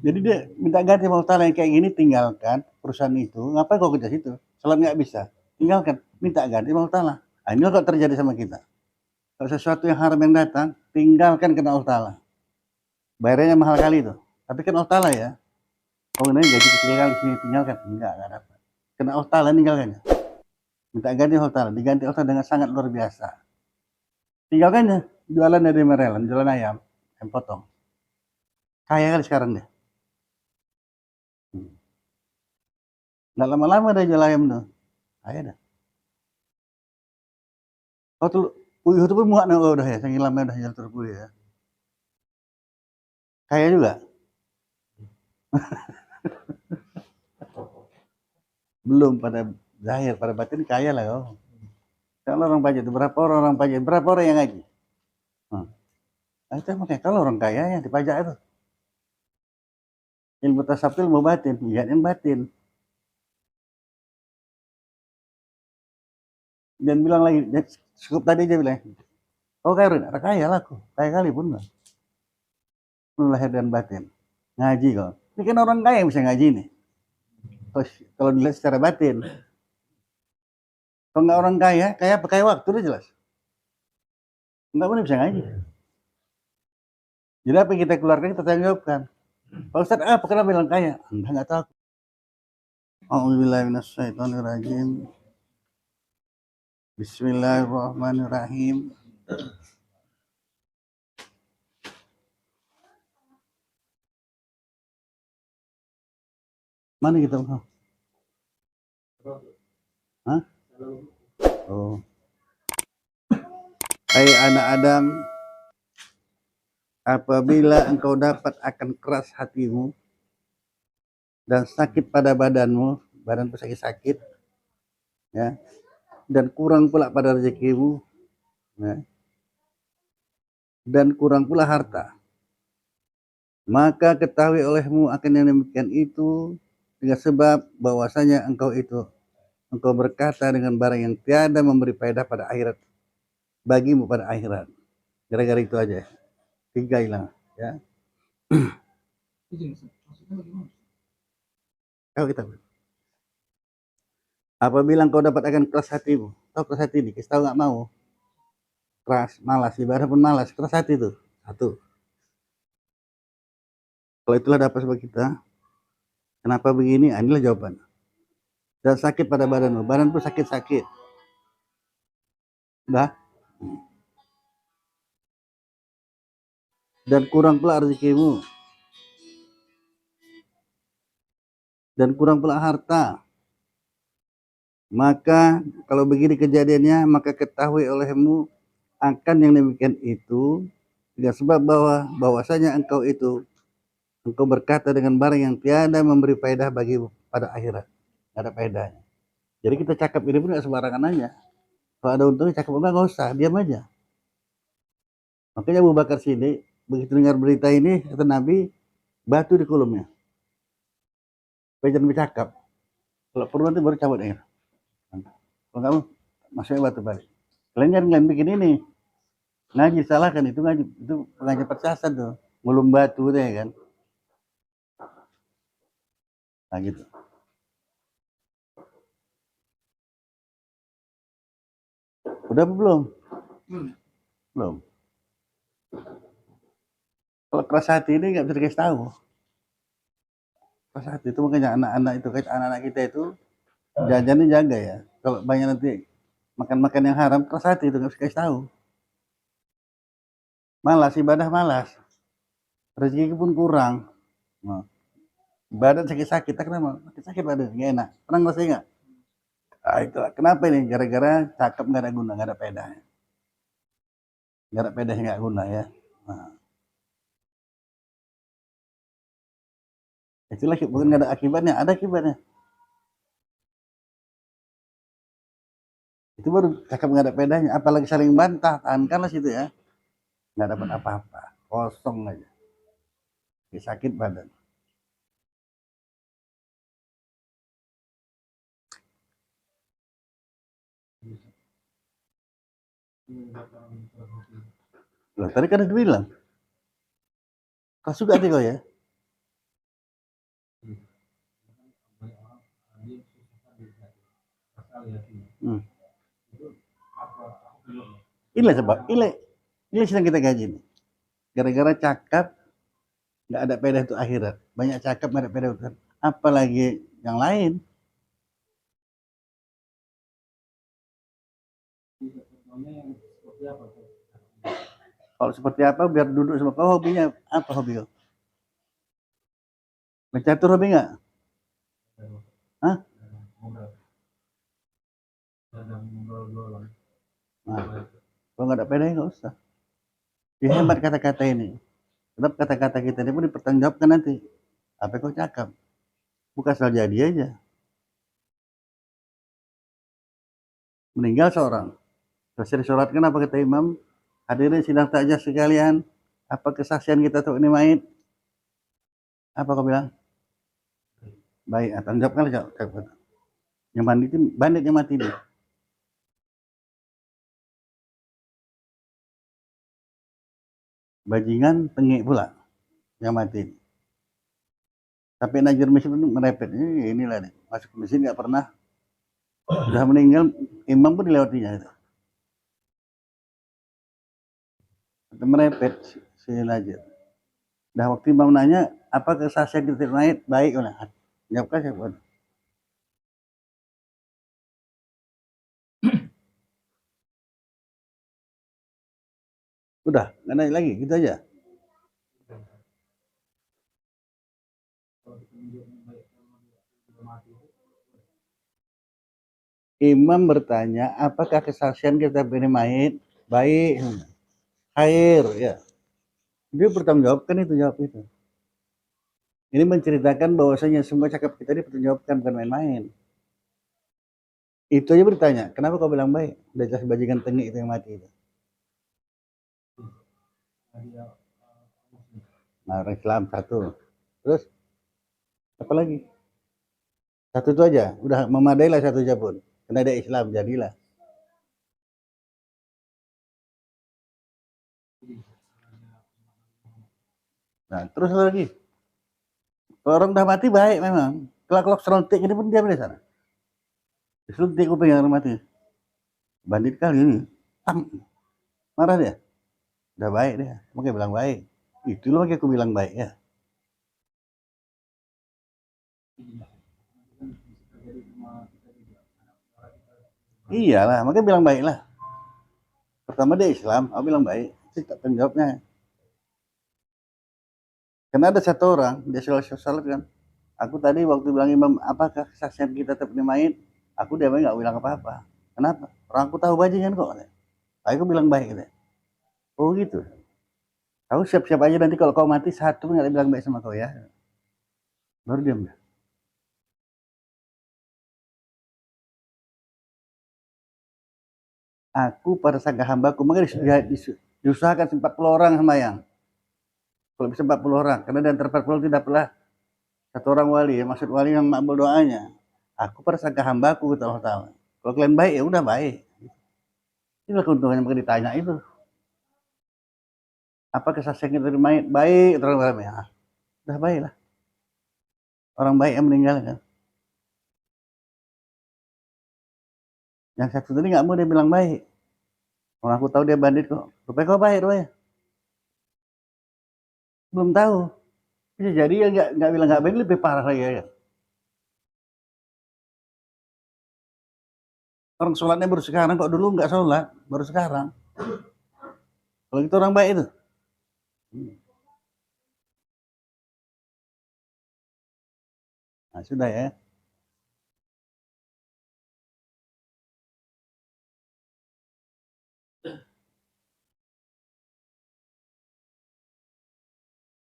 Jadi dia minta ganti sama Allah Ta'ala yang kayak gini, tinggalkan perusahaan itu. Ngapain kau kerja situ? Selama nggak bisa, tinggalkan. Minta ganti sama Allah Ta'ala. Nah, ini kok terjadi sama kita. Kalau sesuatu yang haram yang datang, tinggalkan kena Allah Ta'ala. Bayarnya mahal kali itu. Tapi kan Allah Ta'ala ya. Oh ini gaji kecil kali sini, tinggalkan. Enggak dapat. Kena Allah Ta'ala tinggalkannya. Minta ganti Allah Ta'ala. Diganti Allah Ta'ala dengan sangat luar biasa. Tinggalkannya. Jualan dari Marelan, jualan ayam potong. Kaya kali sekarang deh. Nggak lama-lama dia jual ayam tuh. Kaya dah. Oh tuh, puyuh itu pun muak nih, oh, udah ya, saking lama udah jual telur puyuh ya. Kaya juga. Belum pada zahir, pada batin kaya lah oh. Kalau orang pajak itu berapa orang pajak, berapa orang yang ngaji? Nah, itu makanya kalau orang kaya yang dipajak itu. Ilmu tasawuf ilmu batin, lihat yang batin. Dan bilang lagi, cukup tadi dia bilang, oh kaya udah kaya lah aku, kaya kali pun lah. Lahir dan batin, ngaji kok. Ini kan orang kaya yang bisa ngaji nih. Kalau dilihat secara batin, kalau nggak orang kaya, kaya pakai waktu udah jelas. Nggak pun bisa ngaji. Jadi apa yang kita keluarkan kita tanggung jawabkan. Pak Ustaz, apa kenapa bilang kaya? Nggak tahu. A'udzubillahiminasyaitonirrajim. Bismillahirrahmanirrahim. Mana kita? Hah? Oh. Hai anak Adam, apabila engkau dapat akan keras hatimu dan sakit pada badanmu, badan sakit-sakit, ya, dan kurang pula pada rezekimu, ya, dan kurang pula harta, maka ketahui olehmu akan yang demikian itu dengan sebab bahwasanya engkau berkata dengan barang yang tiada memberi faedah pada akhirat bagimu pada akhirat. Gara-gara itu aja, 3 hilang, ya. Kalau kita apabila engkau dapat akan keras hatimu, tahu keras hati ini, kita tahu nggak mau, keras, malas, ibadah pun malas, keras hati itu satu. Kalau itulah dapat sebab kita, kenapa begini? Inilah jawaban. Dan sakit pada badanmu, badan pun sakit-sakit, dah. Dan kurang pula rezekimu, dan kurang pula harta. Maka kalau begini kejadiannya, maka ketahui olehmu akan yang demikian itu dengan sebab bahwasanya engkau berkata dengan barang yang tiada memberi faedah bagimu pada akhirat, nggak ada faedahnya. Jadi kita cakap ini pun nggak sembarangan aja. Kalau ada untungnya cakap nggak usah, diam aja. Makanya Abu Bakar Siddiq begitu dengar berita ini, kata Nabi, batu di kulumnya, supaya jangan bercakap. Kalau perlu nanti baru cabut air. Kalau kamu masuknya batu balik. Kalian jangan bikin ini. Ngaji salah kan itu ngaji, itu pengaji percasan tuh, ngulum batu deh kan. Nah gitu. Udah belum? Belum. Kalau keras hati ini nggak bisa dikasih tahu. Keras hati itu makanya anak-anak itu, anak-anak kita itu jajannya jaga ya. Kalau banyak nanti makan-makan yang haram, keras hati itu nggak bisa kasih tahu. Malas, ibadah malas. Rezeki pun kurang. Nah, badan sakit-sakit, kenapa? Sakit-sakit badan, nggak enak. Pernah ngerasain nggak? Ah, itu kenapa ini? Gara-gara cakep nggak ada guna, nggak ada pedahnya. Nggak ada pedahnya, nggak guna ya. Nah, itulah bukan nggak ada akibatnya, ada akibatnya. Itu baru cakep nggak ada pedahnya. Apalagi saling bantah, tahankanlah situ ya. Nggak dapat apa-apa, kosong aja. Sakit badan. Loh, tadi kan udah bilang, keras juga nih kau ya. Hmm. Inilah sebab, ini sedang kita gaji nih. Gara-gara cakap nggak ada peda untuk akhirat, banyak cakap nggak ada peda untuk akhirat. Apalagi yang lain. Kalau seperti apa biar duduk sama kau, hobinya apa hobi kau? Mencatur hobi nggak? Hah? Nah, kalau nggak ada peda nggak usah. Ya hebat kata-kata ini. Sebab kata-kata kita ini pun dipertanggungjawabkan nanti. Apa kau cakap? Bukan asal jadi aja. Meninggal seorang. Selesai disolatkan apa kata imam? Hadirin sidang takjah sekalian. Apa kesaksian kita untuk ini mayit? Apa kau bilang? Baik, tanggung jawab kali. Yang bandit yang mati dia. Bajingan tengik pula yang mati. Tapi Najir Mesir itu merepet. Inilah nih. Masuk ke mesin nggak pernah. Sudah meninggal, imam pun dilewatinya. Merepet si Najir. Dah waktu imam nanya, apa kesaksian kita naik? Baik, lah. Jawabkan siapa? Udah, nggak naik lagi, gitu aja. Imam bertanya, apakah kesaksian kita beri mayit? Baik, khair, ya. Dia bertanggung jawabkan itu, jawab itu. Ini menceritakan bahwasanya semua cakap kita ini dipertanggungjawabkan, bukan main-main. Itu aja bertanya, kenapa kau bilang baik? Udah jelas bajingan tengik itu yang mati itu. Nah, orang Islam satu. Terus apa lagi? Satu itu aja, udah memadai lah satu aja pun. Karena ada Islam, jadilah. Nah, terus apa lagi? Kalau orang udah mati baik memang. Kelak-kelak serontik ini pun dia di sana. Disuntik kuping yang orang mati. Bandit kali ini. Tang. Marah dia. Udah baik dia. Makanya bilang baik. Itu loh makanya aku bilang baik ya. Iyalah, makanya bilang baik lah. Pertama dia Islam, aku bilang baik. Itu tak penjawabnya. Karena ada satu orang, dia selalu kan. Aku tadi waktu bilang imam, apakah kesaksian kita tetap dimain? Aku dia nggak bilang apa-apa. Kenapa? Orang aku tahu bajingan kok. Aku bilang baik. Gitu. Oh gitu. Aku siap-siap aja nanti kalau kau mati satu nggak bilang baik sama kau ya. Baru diam. Aku pada sangka hambaku, makanya diusahakan 40 orang sembahyang. Kalau bisa 40 orang, karena di antara 40 tidak pernah satu orang wali, ya maksud wali yang makbul doanya. Aku pada sangka hambaku, kata Allah Ta'ala. Kalau kalian baik, ya udah baik. Inilah keuntungannya maka ditanya itu. Apa kesaksian kita baik? Baik, terus ya. Udah baik lah. Orang baik yang meninggal kan. Yang satu tadi nggak mau dia bilang baik. Orang aku tahu dia bandit kok. Rupanya kok baik, rupanya. Belum tahu. Bisa jadi ya nggak bilang nggak baik lebih parah lagi ya. Orang sholatnya baru sekarang kok, dulu nggak sholat, baru sekarang. Kalau itu orang baik itu. Nah, sudah ya.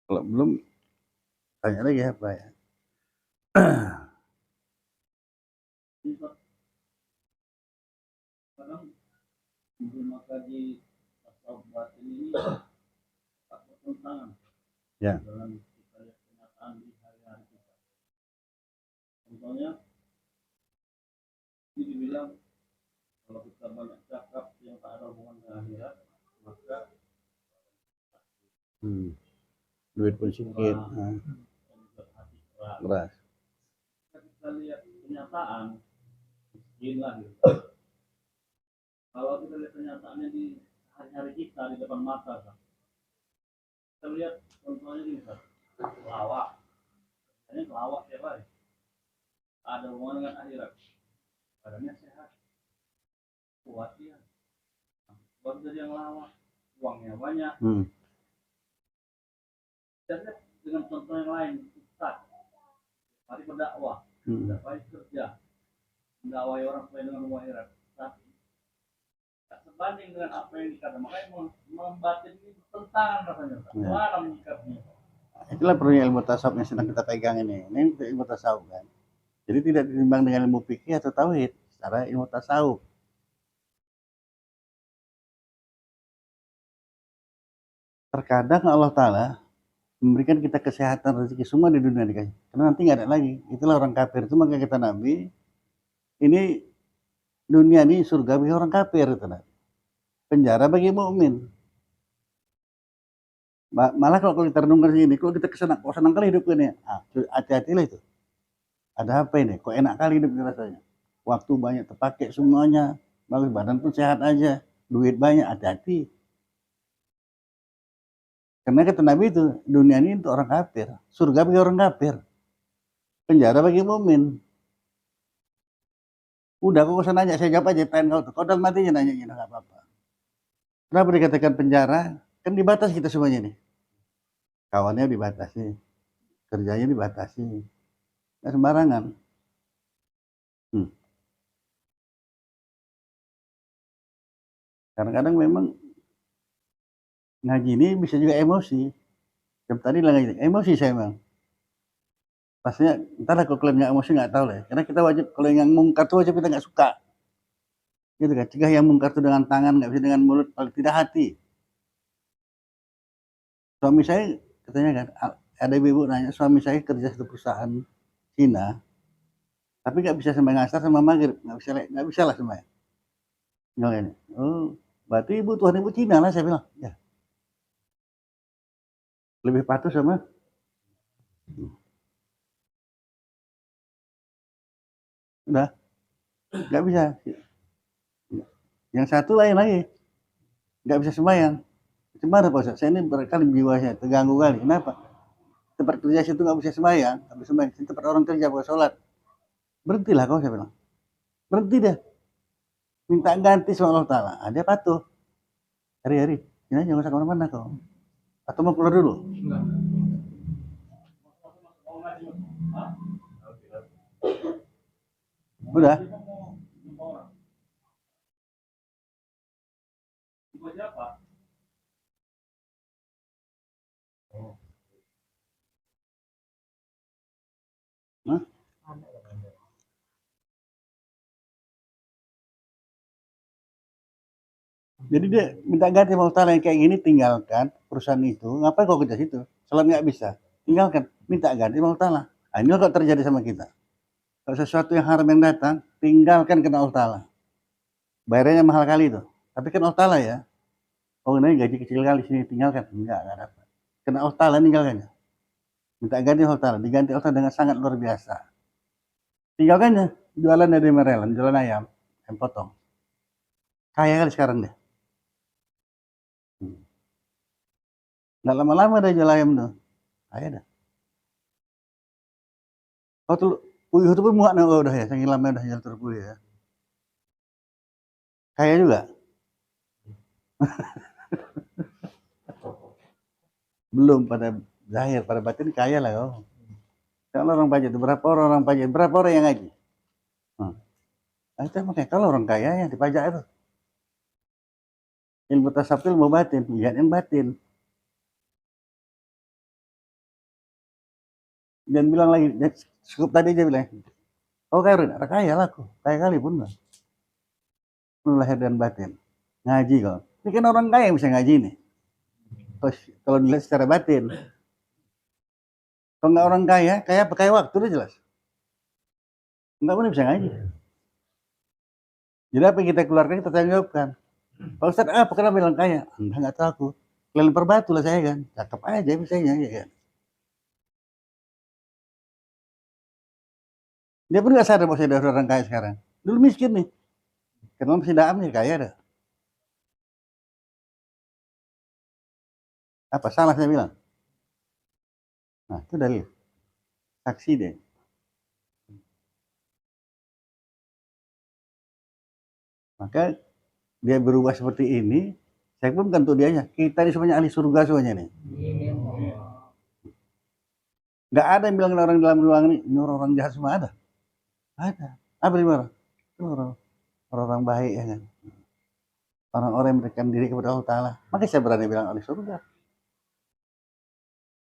Kalau belum, tanya lagi apa ya. Sekarang mengkaji tasawuf ini tantangan ya dalam kenyataan di hari-hari kita. Contohnya ini dibilang kalau kita banyak cakap yang tak ada hubungan dengan akhirat, maka duit pun sedikit, keras. Kita lihat kenyataan jin lah gitu. Kalau kita lihat kenyataannya di hari-hari kita di depan mata, kan? Kita lihat contohnya gini, kan? Pelawak, ini pelawak tiap hari, ada hubungan dengan akhirat, badannya sehat, kuat dia, buat jadi yang lawak, uangnya banyak. Dan dengan contoh yang lain, Ustaz, mari berdakwah, dakwah kerja, mendakwai orang supaya dengan akhirat. Tapi tak sebanding dengan apa yang dikatakan, makanya membatin ini bertentangan rasanya. Bagaimana menyikapinya? Itulah perlu ilmu tasawuf yang sedang kita pegang ini. Ini ilmu tasawuf kan. Jadi tidak ditimbang dengan ilmu fikih atau tauhid, secara ilmu tasawuf. Terkadang Allah Ta'ala memberikan kita kesehatan, rezeki semua di dunia dikasih. Karena nanti nggak ada lagi. Itulah orang kafir. Itu maka kata Nabi, ini dunia ini surga bagi orang kafir. Penjara bagi mukmin. Malah kalau kita renungkan sini, kalau kita kesana, kok senang kali hidup ini. Hati-hatilah itu. Ada apa ini? Kok enak kali hidup rasanya. Waktu banyak terpakai semuanya. Bagus, badan pun sehat aja. Duit banyak, hati-hati. Karena kata Nabi itu, dunia ini untuk orang kafir. Surga bagi orang kafir. Penjara bagi mukmin. Udah, kok usah nanya, saya jawab aja. Tanya kau udah matinya nanya, nggak apa-apa. Kenapa dikatakan penjara? Kan dibatasi kita semuanya nih. Kawannya dibatasi. Kerjanya dibatasi. Nggak sembarangan. Kadang-kadang memang ngaji ini bisa juga emosi. Jam tadi lah ngaji, emosi saya memang. Pastinya, entahlah kalau kalian nggak emosi nggak tahu lah. Karena kita wajib, kalau yang mungkar itu wajib kita nggak suka. Gitu kan, cegah yang mungkar itu dengan tangan, nggak bisa dengan mulut, paling tidak hati. Suami saya katanya kan, ada ibu nanya, suami saya kerja satu perusahaan Cina, tapi nggak bisa sembahyang asar sama maghrib, nggak bisa lah sembahyang. Ini, oh, berarti ibu Tuhan ibu Cina lah, saya bilang. Ya, lebih patuh sama. Udah, nggak bisa. Yang satu lain lagi, nggak bisa sembahyang. Gimana Pak Ustaz? Saya ini berkali jiwa saya terganggu kali. Kenapa? Tempat kerja situ nggak bisa sembahyang, nggak bisa sembahyang. Tempat orang kerja buat sholat. Berhentilah kau, saya bilang. Berhenti deh. Minta ganti sama Allah Ta'ala. Dia patuh. Hari-hari. Ini jangan usah kemana-mana kau. Atau mau keluar dulu? Enggak. Udah. Hah? Jadi dia minta ganti sama Allah Ta'ala yang kayak gini, tinggalkan perusahaan itu. Ngapain kau kerja situ? Salat nggak bisa. Tinggalkan. Minta ganti sama Allah Ta'ala. Nah, ini kok terjadi sama kita. Kalau sesuatu yang haram yang datang, tinggalkan kena Allah Ta'ala. Bayarnya mahal kali itu. Tapi kan Allah Ta'ala ya. Oh ini gaji kecil kali sini, tinggalkan. Enggak dapat. Kena Allah Ta'ala tinggalkannya. Minta ganti Allah Ta'ala. Diganti Allah Ta'ala dengan sangat luar biasa. Tinggalkannya. Jualan dari merelan, jualan ayam potong. Kaya kali sekarang deh. Nggak lama-lama dah jual ayam tuh. Kaya dah. Oh tuh, puyuh tuh pun muak nih udah ya. Saking lama udah jual terus puyuh ya. Kaya juga. Belum pada zahir, pada batin kaya lah kau. Kalau orang pajak itu berapa orang pajak, berapa orang yang ngaji? Nah, itu makanya kalau orang kaya yang dipajak itu. Ilmu tasawuf ilmu batin, lihat yang batin. Dan bilang lagi, cukup tadi aja bilang, oh kaya ada kaya lah aku, kaya kali pun lah. Lahir dan batin, ngaji kok. Ini kan orang kaya yang bisa ngaji nih. Kalau dilihat secara batin. Kalau nggak orang kaya, kaya apa? Kaya waktu udah jelas. Nggak boleh bisa ngaji. Jadi apa yang kita keluarkan kita tanggapkan. Pak Ustadz, apa kenapa bilang kaya? Nggak tahu aku. Lempar batu lah saya kan. Cakep aja misalnya ya kan. Dia pun nggak sadar bahwa saya udah orang kaya sekarang. Dulu miskin nih. Kenapa si Daam nih kaya dah. Apa salah saya bilang? Nah, itu dalil. Saksi deh. Maka dia berubah seperti ini, saya pun bukan untuk dianya. Kita ini semuanya ahli surga semuanya nih. Nggak ada yang bilang orang dalam ruangan ini orang-orang jahat semua ada. Ada. Apa yang bilang? Itu orang-orang baik ya kan. Orang-orang yang berikan diri kepada Allah Ta'ala. Maka saya berani bilang ahli surga.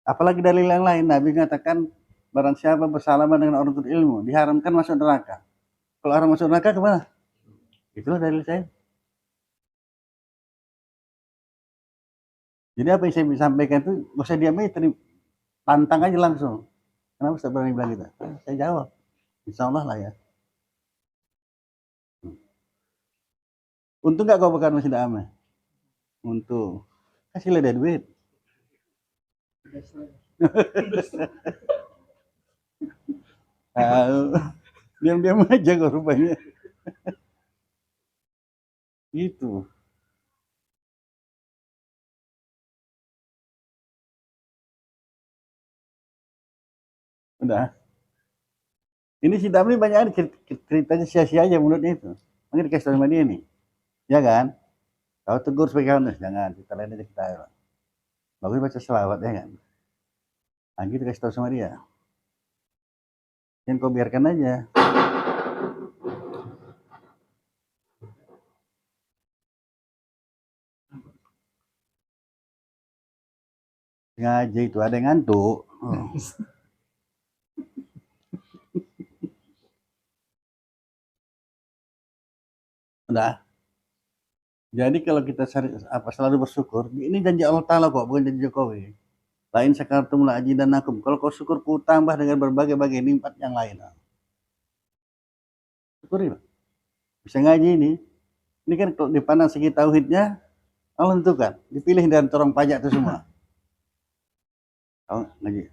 Apalagi dalil yang lain. Nabi mengatakan barang siapa bersalaman dengan orang berilmu diharamkan masuk neraka. Kalau orang masuk neraka kemana? Itulah dalil saya. Jadi apa yang saya sampaikan itu nggak usah diam aja, tantang aja langsung. Kenapa saya berani bilang gitu? Saya jawab. Insya Allah lah ya. Untung nggak kau pekan masih damai. Untung. Kasihlah dia duit. Diam-diam aja kok rupanya. Gitu. Udah. Ini si Damri banyak ceritanya sia-sia aja menurutnya itu. Makanya dikasih tahu sama dia nih. Ya kan? Kau tegur sebagai kawan, jangan. Kita lain aja kita. Bagus baca selawat ya kan? Nah, gitu kasih tahu sama dia. Jangan kau biarkan aja. Ngaji itu ada yang ngantuk. Oh. Udah. Jadi kalau kita selalu bersyukur, ini janji Allah Ta'ala kok, bukan janji Jokowi. Lain sakartum la ajidannakum. Kalau kau syukur, ku tambah dengan berbagai-bagai nikmat yang lain. Syukuri lah. Bisa ngaji ini. Ini kan kalau dipandang segi tauhidnya, Allah tentukan. Dipilih dari orang pajak itu semua. Tahu ngaji.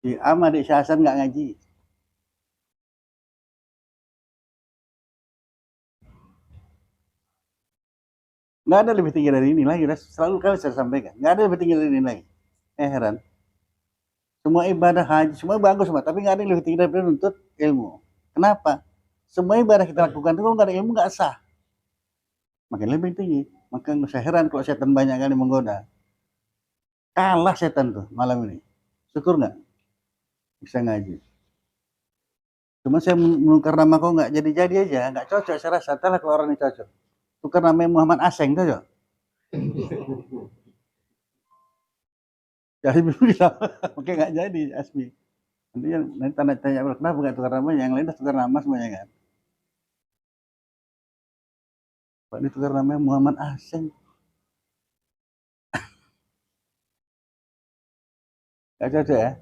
Si Ahmad di Hasan nggak ngaji. Nggak ada lebih tinggi dari ini lagi. Selalu kali saya sampaikan. Nggak ada lebih tinggi dari ini lagi. Heran. Semua ibadah haji, semua bagus semua. Tapi nggak ada yang lebih tinggi daripada menuntut ilmu. Kenapa? Semua ibadah kita lakukan itu kalau nggak ada ilmu nggak sah. Makin lebih tinggi. Maka saya heran kalau setan banyak kali menggoda. Kalah setan tuh malam ini. Syukur nggak? Bisa ngaji. Cuma saya menukar nama kau nggak jadi-jadi aja. Nggak cocok saya rasa. Entahlah kalau orang ini cocok. Tukar namanya Muhammad Aseng cocok. Jadi bisa. Oke nggak jadi Asmi. Nanti tanya kenapa nggak tukar nama? Yang lain udah tukar nama semuanya kan. Pak ditukar namanya Muhammad Aseng. Nggak cocok ya.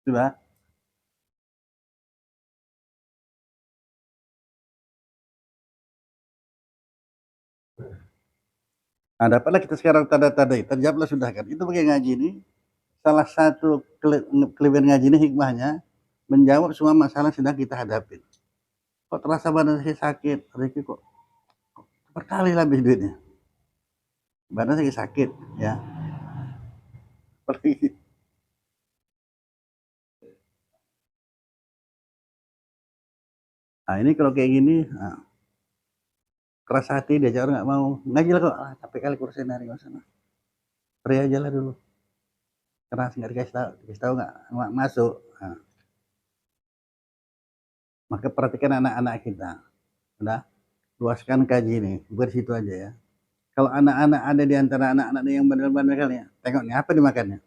Sudah. Nah, dapatlah kita sekarang tanda-tandai. Terjawablah sudah kan. Itu pakai ngaji ini. Salah satu kelebihan ngaji ini hikmahnya menjawab semua masalah yang sedang kita hadapi. Kok terasa badan saya sakit, rezeki kok berkali lebih duitnya. Badan saya sakit, ya. Pergi. Nah ini kalau kayak gini, nah, keras hati diajak orang nggak mau ngaji lah kok. Capek kali kursi hari sana. Pray aja lah dulu. Keras nggak dikasih tahu nggak masuk. Nah, maka perhatikan anak-anak kita. Udah luaskan kaji ini, bukan situ aja ya. Kalau anak-anak ada di antara anak-anak yang benar-benar kali ya, tengok nih apa dimakannya.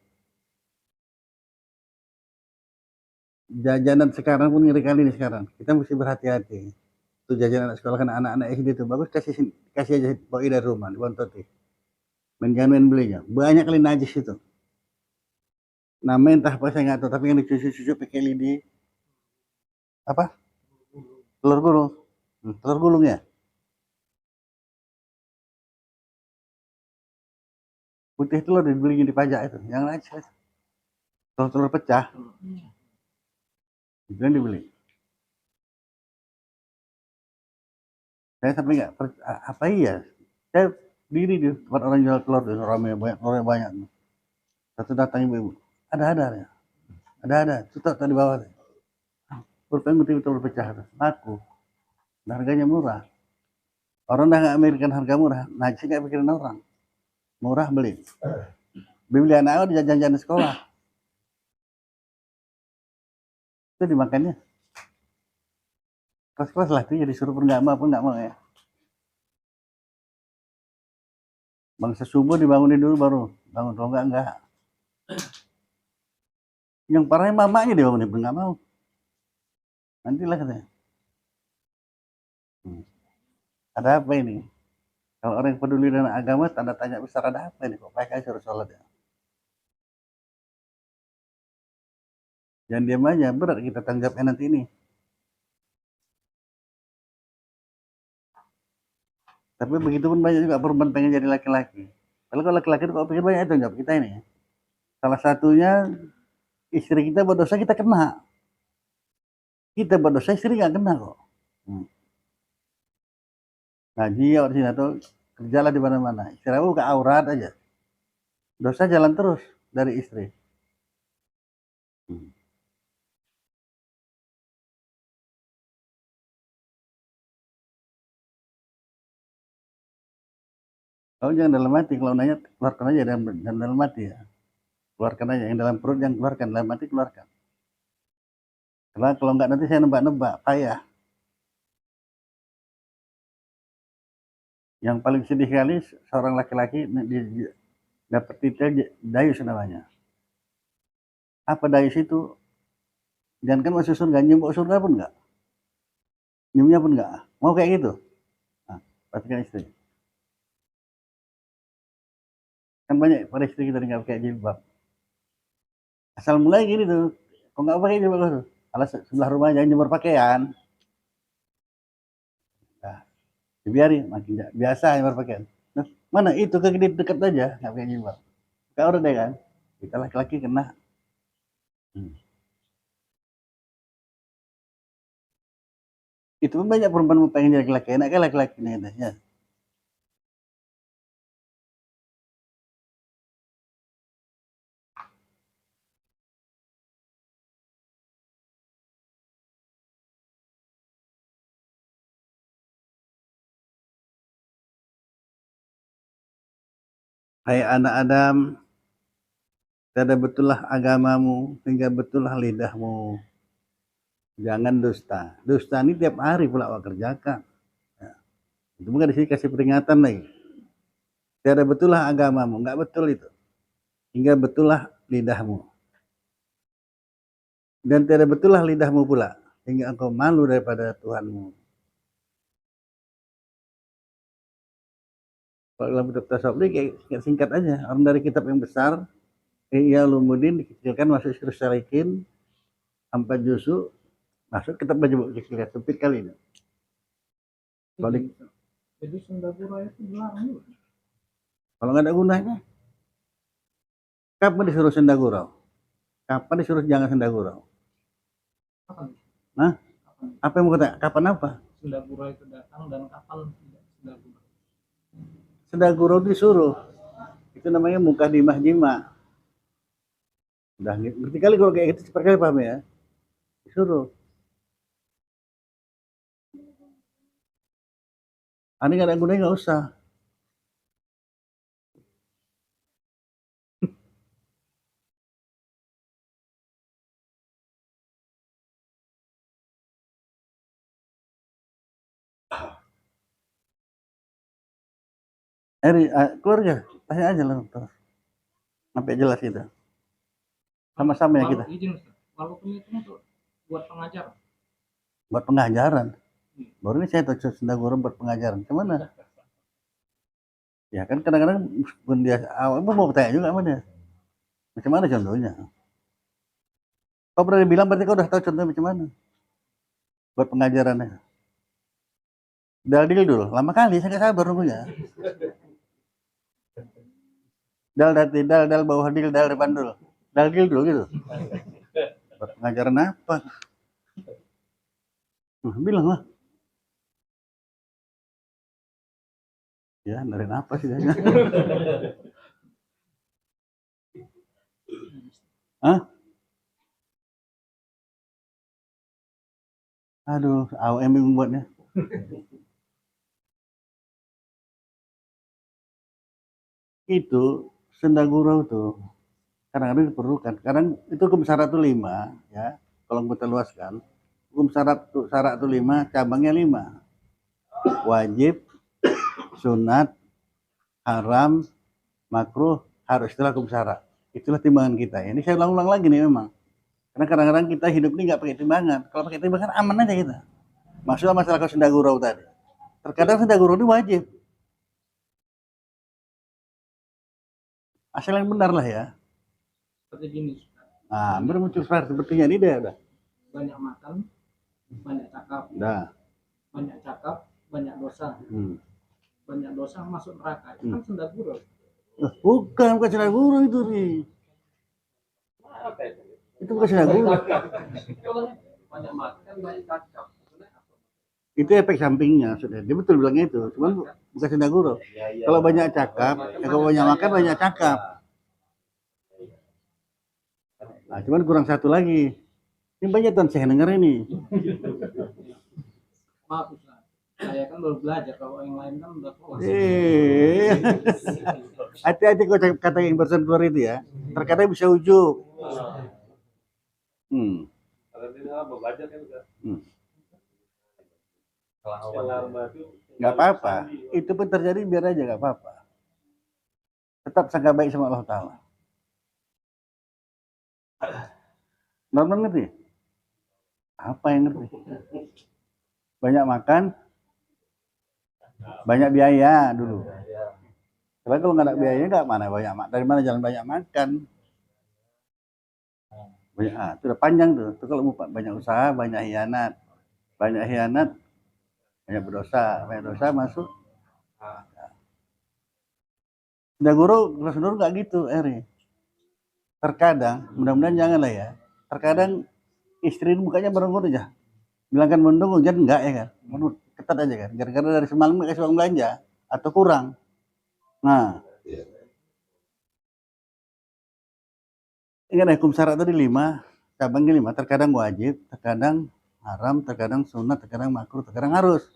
Jajanan sekarang pun ngeri kali nih sekarang. Kita mesti berhati-hati. Itu jajanan anak sekolah kan anak-anak SD itu bagus kasih aja bawa dari rumah, dibontoti. Jangan main belinya. Banyak kali najis itu. Namanya entah apa saya nggak tahu, tapi yang dicuci-cuci pakai lidi apa? Telur gulung. Telur gulung ya. Putih telur dibeli di pajak itu, yang lain telur pecah, itu yang dibeli. Saya sampai nggak apa iya, saya diri di tempat orang jual telur itu ramai banyak, orang banyak. Satu datang ibu, ada, tutup tadi bawah. Berpengen betul-betul pecah, laku, dan harganya murah. Orang dah nggak mikirkan harga murah, nah saya nggak pikirin orang, murah beli. Beli anak di jajan-jajan di sekolah, itu dimakannya. Kelas-kelas lah itu jadi suruh pun nggak mau ya. Bangsa subuh dibangunin dulu baru bangun, kalau enggak. Yang parahnya mamanya dibangunin pun nggak mau. Nantilah katanya. Ada apa ini? Kalau orang yang peduli dengan agama, tanda tanya besar, ada apa ini? Kok PKI suruh sholat ya? Jangan diam aja, berat kita tanggapnya nanti ini. Tapi begitu pun banyak juga perempuan pengen jadi laki-laki. Kalau laki-laki itu kok pikir banyak itu jawab kita ini. Salah satunya istri kita berdosa kita kena. Kita berdosa istri nggak kena kok. Ngaji ya di sini atau kerjalah di mana-mana. Istirahat buka aurat aja. Dosa jalan terus dari istri. Kau jangan dalam hati, kalau nanya keluarkan aja dalam hati ya. Keluarkan aja, yang dalam perut yang keluarkan, dalam hati keluarkan. Karena kalau enggak nanti saya nebak-nebak, payah. Yang paling sedih kali seorang laki-laki dapat titel dayus namanya. Apa dayus itu? Jangan kan masuk surga, nyumbuk surga pun enggak. Nyumnya pun enggak. Mau kayak gitu? Nah, perhatikan istri. Kan banyak pada istri kita nggak pakai jilbab. Asal mulai gini tuh, kok nggak pakai jilbab tuh? Kalau sebelah rumah jangan jemur pakaian. Nah, dibiarin makin biasa jemur pakaian. Nah, mana itu ke dekat aja nggak pakai jilbab. Kau udah deh kan? Kita laki-laki kena. Itu pun banyak perempuan pengen jadi laki-laki, enak kan laki-laki nih ya. Hai anak Adam, tiada betullah agamamu, hingga betullah lidahmu. Jangan dusta. Dusta ini tiap hari pula awak kerjakan. Ya. Itu bukan di sini kasih peringatan lagi. Tiada betullah agamamu, nggak betul itu. Hingga betullah lidahmu. Dan tiada betullah lidahmu pula, hingga engkau malu daripada Tuhanmu. Kalau dalam kitab tasawuf ini kayak singkat aja. Orang dari kitab yang besar, Ihya Ulumuddin dikecilkan masuk Syirrus Salikin, 4 juzuk, masuk kitab baju kecil sempit kali ini. Jadi sendagura itu dilarang juga. Kalau nggak ada gunanya, kapan disuruh sendagurau? Kapan disuruh jangan sendagurau? Kapan? Hah? Apa yang mau kata? Kapan apa? Sendagura itu datang dan kapan sendagura? Sendagurau disuruh. Itu namanya mukadimah jima. Udah ngerti kali kalau kayak gitu cepat kali paham ya. Disuruh. Ani nggak ada gunanya nggak usah. Keluarga, tanya aja lah terus. Sampai jelas gitu. Sama-sama ya kita. Izin, walaupun itu untuk buat pengajar. Buat pengajaran. Baru ini saya tahu sendagurau buat pengajaran. Gimana? Ya kan kadang-kadang pun dia awal mau bertanya juga sama dia. Macam mana contohnya? Kau pernah bilang berarti kau udah tahu contohnya macam mana? Buat pengajarannya. Dalil dulu, lama kali saya nggak sabar nunggunya. Dal dati dal dal bawah dil dal depan dul. Dal dil dulu gitu. Pengajaran apa? Bilang lah. Ya, dari apa sih? Hah? Aduh, AOM yang membuatnya. Itu senda gurau tuh kadang-kadang diperlukan. Kadang itu hukum syarat tuh 5, ya. Kalau kita luaskan, hukum syarat tuh 5, cabangnya 5. Wajib, sunat, haram, makruh, harus, itulah hukum syarat. Itulah timbangan kita. Ini saya ulang-ulang lagi nih memang. Karena kadang-kadang kita hidup ini nggak pakai timbangan. Kalau pakai timbangan aman aja kita. Maksudnya masalah kau senda gurau tadi. Terkadang senda gurau ini wajib. Asal yang benar lah ya. Seperti gini, Nah, bermuncul sepertinya ini deh udah. banyak makan, banyak cakap, banyak cakap, banyak dosa, banyak dosa masuk neraka. Itu kan senda gurau. Bukan senda gurau itu nih. Itu bukan senda gurau. Banyak makan, banyak cakap. Itu efek sampingnya sudah. Dia betul bilangnya itu. Cuman bukan senda gurau. Kalau banyak cakap, kalau banyak makan banyak cakap. Nah, cuman kurang satu lagi. Ini banyak tuan saya dengar ini. Maaf Ustaz, saya kan baru belajar. Kalau yang lain kan udah kelas. Hati-hati kau kata yang barusan keluar itu ya. Terkadang bisa ujuk. Kalau tidak belajar kan udah. Nggak apa-apa. Itu pun terjadi biar aja nggak apa-apa. Tetap sangka baik sama Allah Ta'ala. Normal ngerti? Apa yang ngerti? Banyak makan, banyak biaya dulu. Karena kalau nggak ada biaya nggak mana banyak makan. Dari mana jalan banyak makan? Banyak, itu udah panjang tuh. Itu kalau mau banyak usaha, banyak hianat, banyak berdosa, masuk. Senda gurau, kelas guru nggak gitu, Eri. Terkadang, mudah-mudahan jangan lah ya. Terkadang istri mukanya merenggut aja. Bilangkan mendung hujan enggak ya kan? Menurut ketat aja kan. Gara-gara dari semalam nggak kasih uang belanja atau kurang. Nah, ingat hukum syarat tadi 5, cabangnya 5. Terkadang wajib, terkadang haram, terkadang sunat, terkadang makruh, terkadang harus.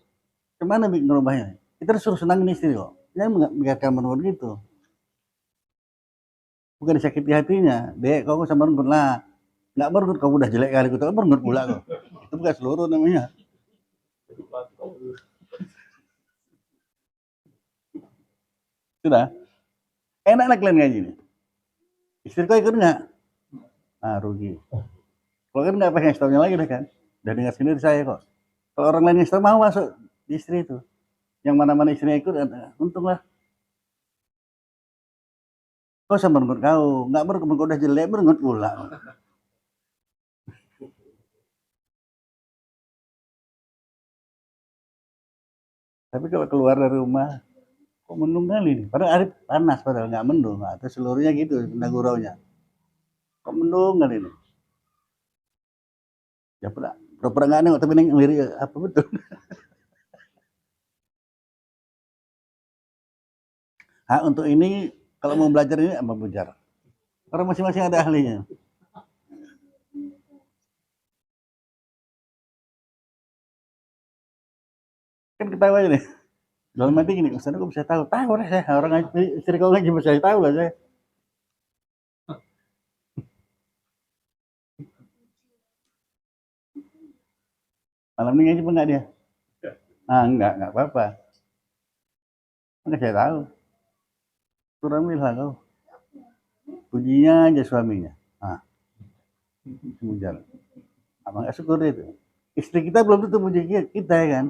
Gimana ngerubahnya? Kita disuruh senangin istri kok. Jangan biarkan menurut gitu. Bukan disakiti hatinya. Dek, kau sama merenggut lah. Nggak merenggut, kau udah jelek kali. Kau merenggut pula kau. Itu bukan seluruh namanya. Sudah. Enak lah kalian ngaji nih. Istri kau ikut nggak? Ah, rugi. Kalau kan nggak pakai ngasih lagi deh kan. Dan dengar sendiri saya kok. Kalau orang lain yang mau masuk di istri itu. Yang mana-mana istrinya ikut, untunglah. Kau sama merenggut kau. Nggak merenggut, kau udah jelek, merenggut pula. Tapi kalau keluar dari rumah, kok mendung kali nih. Padahal hari panas, padahal nggak mendung. Nah, terus seluruhnya gitu, senda guraunya. Kok mendung kali ini? Ya pernah nggak nengok, tapi nengok lirik apa betul? Untuk ini kalau mau belajar ini apa belajar? Karena masing-masing ada ahlinya. Kan ketawa aja nih. Dalam hati gini, Ustaz kok bisa tahu? Tahu lah saya, orang istri kau ngaji bisa tahu lah saya. Malam ini ngaji apa enggak dia? Enggak apa-apa. Enggak saya tahu. Turamilah kau. Pujinya aja suaminya. Jalan. Abang nggak syukur itu. Istri kita belum tentu muji kita ya kan.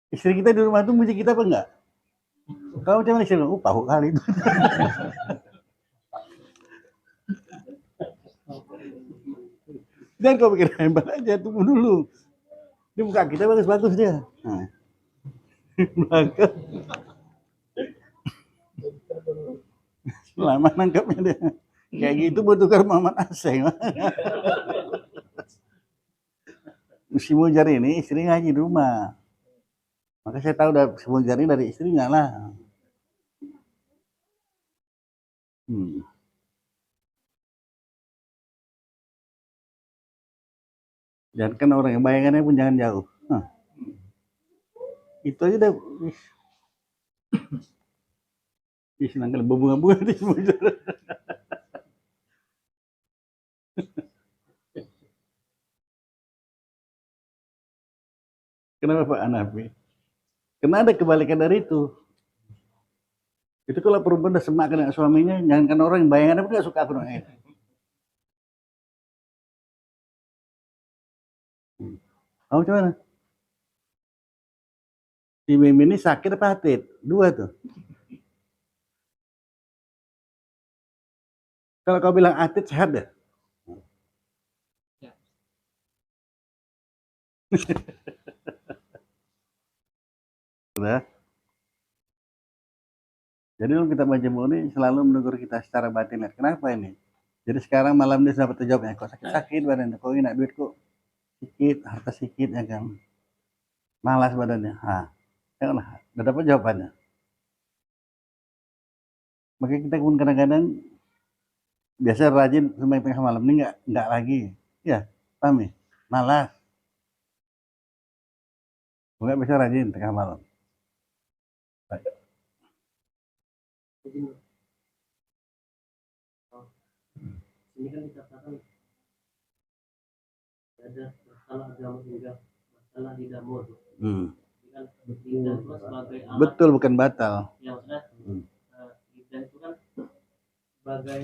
Istri kita di rumah itu muji kita apa enggak? Kalau macam mana istri? Tahu kali itu. Dan kau pikir hebat aja, tunggu dulu. Di muka kita bagus-bagus dia. Belakang. Lama nangkapnya dia. Kayak gitu butuh ke Muhammad Aseng. Musim hujan ini istri ngaji di rumah. Maka saya tahu musim hujan ini dari istrinya lah. Jangan kan orang yang bayangannya pun jangan jauh. Itu aja udah. Senang kalau berbunga-bunga di semua. Kenapa Pak Hanafi? Karena ada kebalikan dari itu. Itu kalau perempuan udah semak dengan suaminya, jangankan orang yang bayangannya pun gak suka aku. Kamu gimana? Si Mimi ini sakit apa hatit? Dua tuh. Kalau kau bilang hatit sehat deh. Udah. Jadi kita baca ini selalu menegur kita secara batin. Kenapa ini? Jadi sekarang malam dia dapat jawabnya. Kok sakit-sakit badannya? Kok enak duit kok sedikit, harta sedikit ya kan? Malas badannya. Ya lah, udah dapat jawabannya. Makanya kita pun kadang-kadang biasa rajin sampai tengah malam ini nggak lagi. Ya, paham ya? Malas. Nggak bisa rajin tengah malam. Ini kan dikatakan ada masalah agama hingga masalah lidah mulut. Kan lidah itu sebagai alat. Betul, bukan batal. Yang sudah lidah itu kan sebagai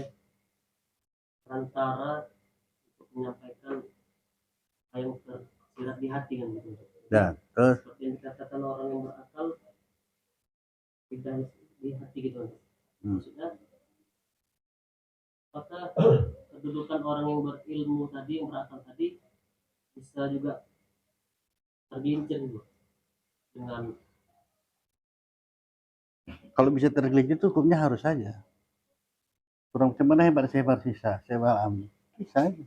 perantara untuk menyampaikan apa yang tersirat di hati kan gitu. Ya, terus seperti yang dikatakan orang yang berakal lidah di hati gitu. Maksudnya apakah kedudukan orang yang berilmu tadi, yang berakal tadi bisa juga tergelincir gitu dengan kalau bisa tergelincir itu hukumnya harus saja. Kurang macam mana hebat saya Farsisa, saya Balam. Bisa aja.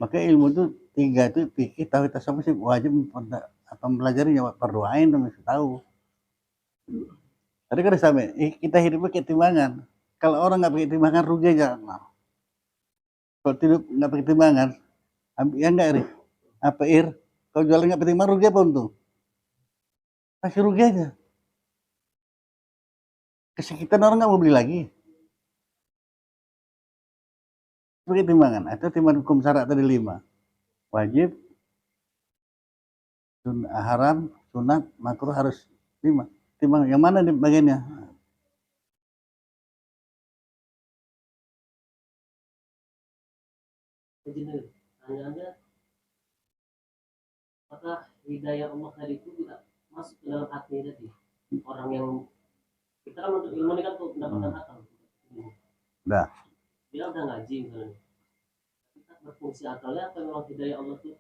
Maka ilmu itu tiga itu fikih, tauhid, tasawuf sih wajib mempelajarinya, berdoain tuh mesti tahu. Tadi kan sampai kita hidup pakai timbangan. Kalau orang nggak pakai timbangan rugi aja. Kalau hidup nggak pakai timbangan, ya enggak Ir? Apa Ir? Kalau jualan nggak pakai timbangan rugi apa untung? Pasti rugi aja. Kesakitan orang nggak mau beli lagi. Pakai timbangan atau timbangan hukum syarat tadi 5. Wajib, haram, sunat, makruh harus 5. Timbangan yang mana di bagiannya? Tanya-tanya apakah hidayah Allah tadi itu tidak masuk ke dalam hati tadi orang yang kita kan untuk ilmu ini kan untuk mendapatkan akal. Udah. Dia udah ngaji misalnya. Kita berfungsi akalnya atau memang hidayah Allah itu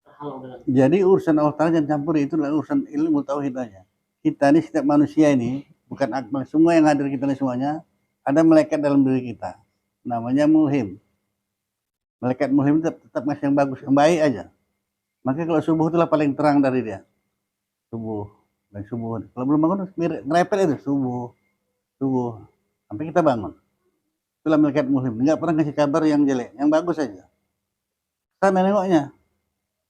terhalang dengan. Jadi urusan Allah Ta'ala jangan campur, itu adalah urusan ilmu tauhid aja. Kita ini setiap manusia ini bukan akmal, semua yang hadir kita ini semuanya ada malaikat dalam diri kita. Namanya mulhim. Malaikat mulhim tetap ngasih yang bagus, yang baik aja. Maka kalau subuh itulah paling terang dari dia. Subuh. Dan subuh. Kalau belum bangun ngerepet itu subuh. Sampai kita bangun. Itulah malaikat mulhim. Enggak pernah ngasih kabar yang jelek, yang bagus aja. Sana nengoknya.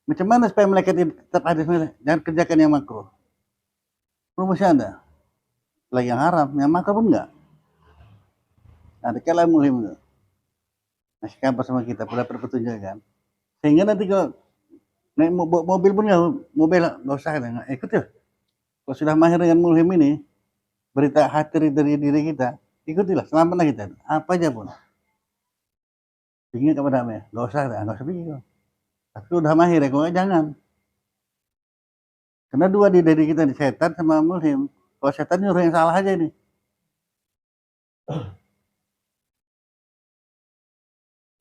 Macam mana supaya malaikat itu tetap hadir? Jangan kerjakan yang makruh. Rumusnya ada. Lagi yang haram, yang makruh pun enggak. Ada kalah mulhim itu. Ngasih kabar sama kita, pada petunjuk kan. Sehingga nanti kalau naik mobil pun mobil nggak usah ikut ya. Kalau sudah mahir dengan mulhim ini, berita hati dari diri kita, ikutilah, selamatlah kita. Apa aja pun. Ingat kepada ya, nggak usah pikir. Tapi udah mahir ya, kalau jangan. Karena dua di diri kita, di setan sama mulhim. Kalau setan nyuruh yang salah aja ini.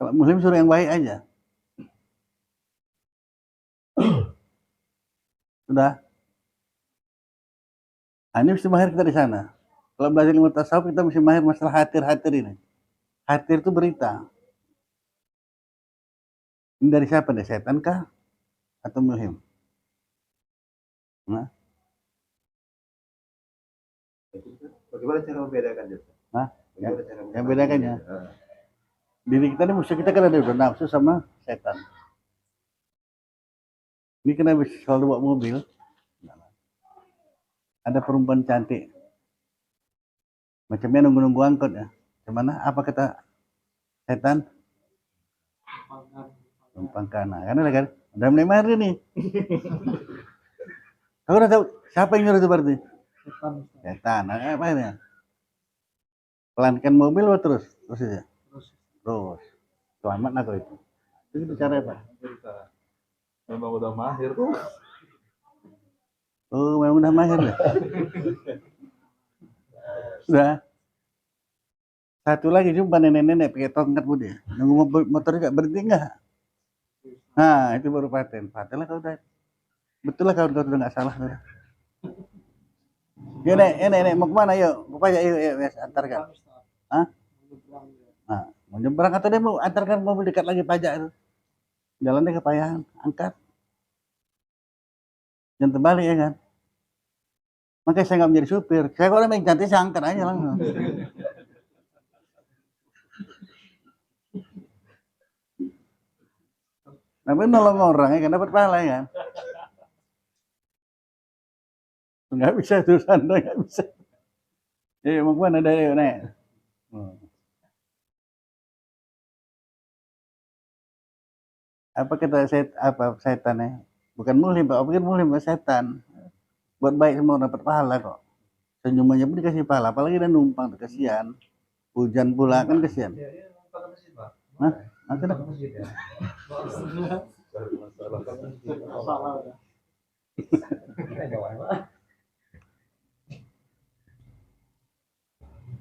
Kalau mulhim suruh yang baik aja. Sudah. Ini mesti mahir kita di sana. Kalau belajar ilmu tasawuf kita mesti mahir masalah hatir-hatir ini. Hatir itu berita. Ini dari siapa? Dari setan kah? Atau mulhim? Nah, Bagaimana cara membedakan itu? Hah? Bagaimana cara yang bedakannya? Diri kita ini musuh kita kan ada udah nafsu sama setan. Ini kena selalu bawa mobil. Ada perempuan cantik. Macamnya nunggu-nunggu angkot ya. Gimana? Apa kata setan? Numpang kana. Karena kan udah mulai mari nih. Aku udah tahu siapa yang nyuruh itu berarti? Setan. Setan. Nah, apa ini? Pelankan mobil lo terus aja. Terus. Selamat aku itu. Itu cara apa? Memang udah mahir tuh. Oh, memang udah mahir ya. Sudah. Satu lagi jumpa nenek-nenek pakai tongkat bu dia. Nunggu motor juga berhenti enggak? Nah, itu baru paten. Paten lah kau udah. Betul lah kau udah nggak salah. Yuk nek, mau kemana yuk? Bapak yuk, antarkan. Hah? Nah, mau nyebrang atau dia mau antarkan mobil dekat lagi pajak itu. Jalannya kepayahan, angkat. Jangan terbalik ya kan. Makanya saya nggak menjadi supir. Saya kalau orang yang cantik saya angkat aja langsung. Tapi nolong orang ya kan dapat pahala ya kan. Nggak bisa tuh Sandra, nggak bisa. Mau kemana dari nek? Apa kata setan ya? Bukan mulim pak, bukan mulim setan. Buat baik semua dapat pahala kok. Senyumannya pun dikasih pahala, apalagi dia numpang kesian. Hujan pula kan kesian. Hah? Nanti dah.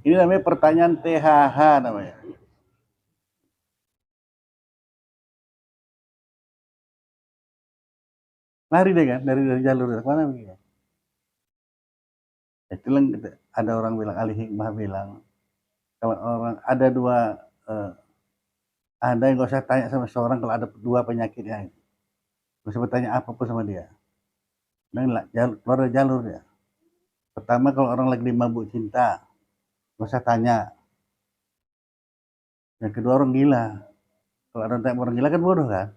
Ini namanya pertanyaan THH namanya. Lari deh kan dari jalur mana begini. Itulah ada orang bilang ahli hikmah bilang kalau orang ada dua ada yang gak usah tanya sama seorang kalau ada dua penyakitnya. Gak usah bertanya apapun sama dia. Dan keluar dari jalur dia. Pertama kalau orang lagi mabuk cinta, gak usah tanya. Yang kedua orang gila. Kalau ada orang gila kan bodoh kan.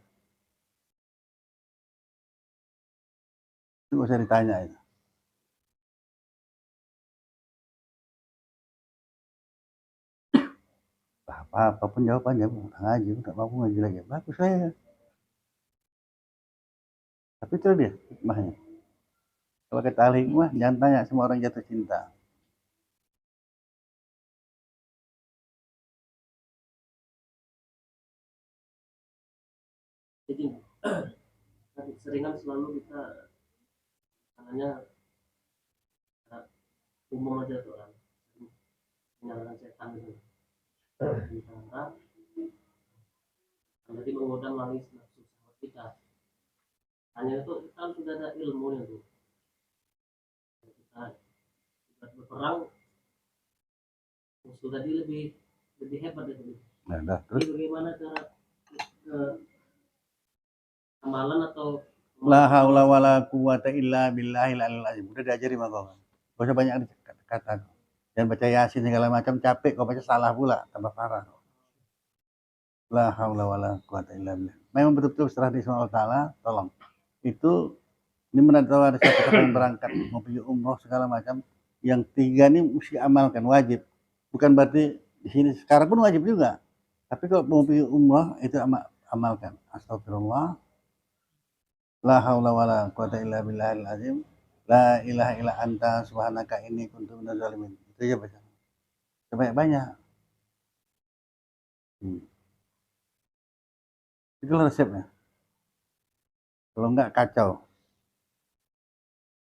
Itu gak usah ditanya itu. Apapun jawabannya, ngaji, nggak mampu ngaji lagi. Bagus saya. Tapi itu dia hikmahnya. Kalau kata ahli hikmah, jangan tanya semua orang jatuh cinta. Jadi seringan selalu kita hanya umum aja tuh orang menyalahkan setan gitu. Sementara jadi menggoda melalui nafsu syahwat kita. Hanya itu kita sudah ada ilmunya tuh. Kita berperang musuh tadi lebih hebat dari itu. Nah, Jadi bagaimana cara amalan atau la haula wala quwata illa billahil aliyil azim. Udah diajari sama kau. Gak usah banyak kata. Jangan baca yasin segala macam capek, kau baca salah pula, tambah parah. La haula wala quwata illa billah. Memang betul-betul serah di Allah Ta'ala, tolong. Itu ini menantu ada siapa yang berangkat mau pergi umroh segala macam. Yang tiga ini mesti amalkan, wajib. Bukan berarti di sini sekarang pun wajib juga. Tapi kalau mau pergi umroh itu amalkan. Astagfirullah. La haula wala quwata illa billahil azim. La ilaha illa anta subhanaka inni kuntu minaz zalimin. Itu aja baca. Sebanyak-banyak. Itulah resepnya. Kalau enggak kacau.